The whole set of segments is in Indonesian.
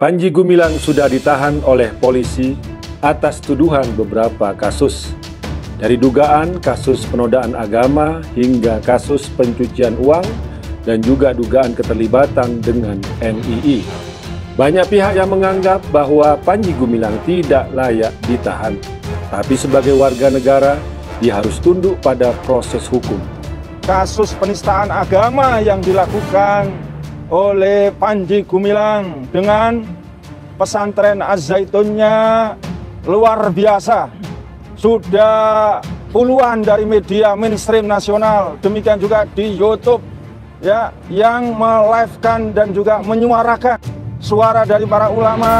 Panji Gumilang sudah ditahan oleh polisi atas tuduhan beberapa kasus, dari dugaan kasus penodaan agama hingga kasus pencucian uang dan juga dugaan keterlibatan dengan NII. Banyak pihak yang menganggap bahwa Panji Gumilang tidak layak ditahan, tapi sebagai warga negara, dia harus tunduk pada proses hukum. Kasus penistaan agama yang dilakukan oleh Panji Gumilang dengan pesantren Az-Zaitunnya luar biasa. Sudah puluhan dari media mainstream nasional, demikian juga di YouTube ya, yang melive-kan dan juga menyuarakan suara dari para ulama,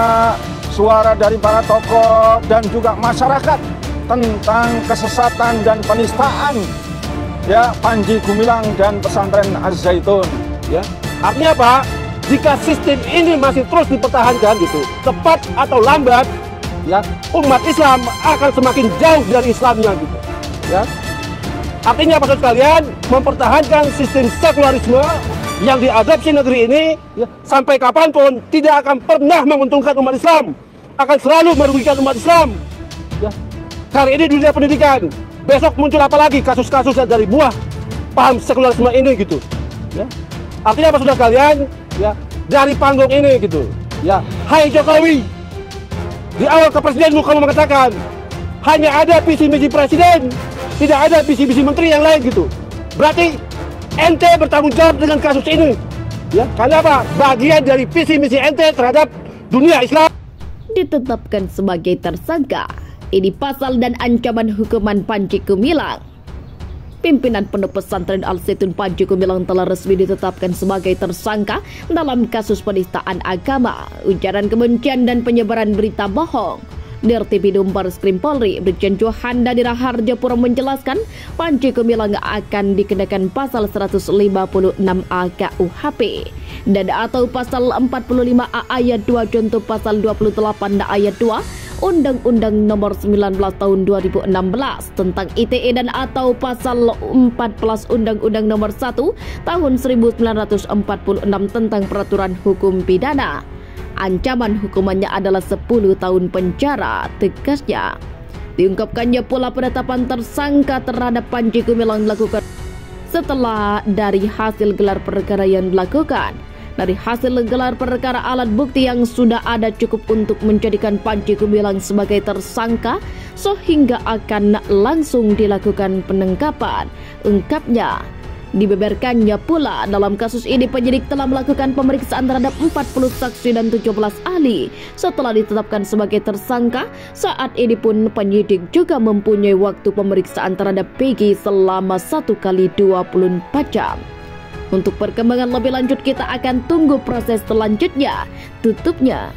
suara dari para tokoh dan juga masyarakat tentang kesesatan dan penistaan ya Panji Gumilang dan pesantren Az-Zaitun ya. Artinya apa? Jika sistem ini masih terus dipertahankan gitu, cepat atau lambat, ya umat Islam akan semakin jauh dari Islamnya gitu. Ya. Artinya maksud kalian mempertahankan sistem sekularisme yang diadopsi negeri ini ya, sampai kapanpun tidak akan pernah menguntungkan umat Islam, akan selalu merugikan umat Islam. Ya. Kali ini dunia pendidikan, besok muncul apa lagi kasus-kasus dari buah paham sekularisme ini gitu. Ya. Artinya apa sudah kalian ya dari panggung ini gitu ya, hai Jokowi, di awal kepresidenan kamu mengatakan hanya ada visi misi presiden, tidak ada visi misi menteri yang lain gitu. Berarti ente bertanggung jawab dengan kasus ini ya, karena apa? Bagian dari visi misi ente terhadap dunia Islam. Ditetapkan sebagai tersangka, ini pasal dan ancaman hukuman Panji Gumilang. Pimpinan Pondok Pesantren Al-Zaitun Panji Gumilang telah resmi ditetapkan sebagai tersangka dalam kasus penistaan agama, ujaran kebencian dan penyebaran berita bohong. Dirtipidum Barreskrim Polri, Brigjen Johan Dadira Harjapura menjelaskan, Panji Gumilang akan dikenakan pasal 156A KUHP dan atau pasal 45A ayat 2 contoh pasal 28 ayat 2 Undang-Undang Nomor 19 Tahun 2016 tentang ITE dan atau pasal 14 Undang-Undang Nomor 1 Tahun 1946 tentang Peraturan Hukum Pidana. Ancaman hukumannya adalah 10 tahun penjara, tegasnya. Diungkapkannya pula penetapan tersangka terhadap Panji Gumilang dilakukan setelah dari hasil gelar perkara yang dilakukan. Dari hasil gelar perkara, alat bukti yang sudah ada cukup untuk menjadikan Panji Gumilang sebagai tersangka, sehingga akan langsung dilakukan penangkapan, ungkapnya. Dibeberkannya pula, dalam kasus ini penyidik telah melakukan pemeriksaan terhadap 40 saksi dan 17 ahli. Setelah ditetapkan sebagai tersangka, saat ini pun penyidik juga mempunyai waktu pemeriksaan terhadap Peggy selama 1 kali 24 jam. Untuk perkembangan lebih lanjut kita akan tunggu proses selanjutnya. Tutupnya.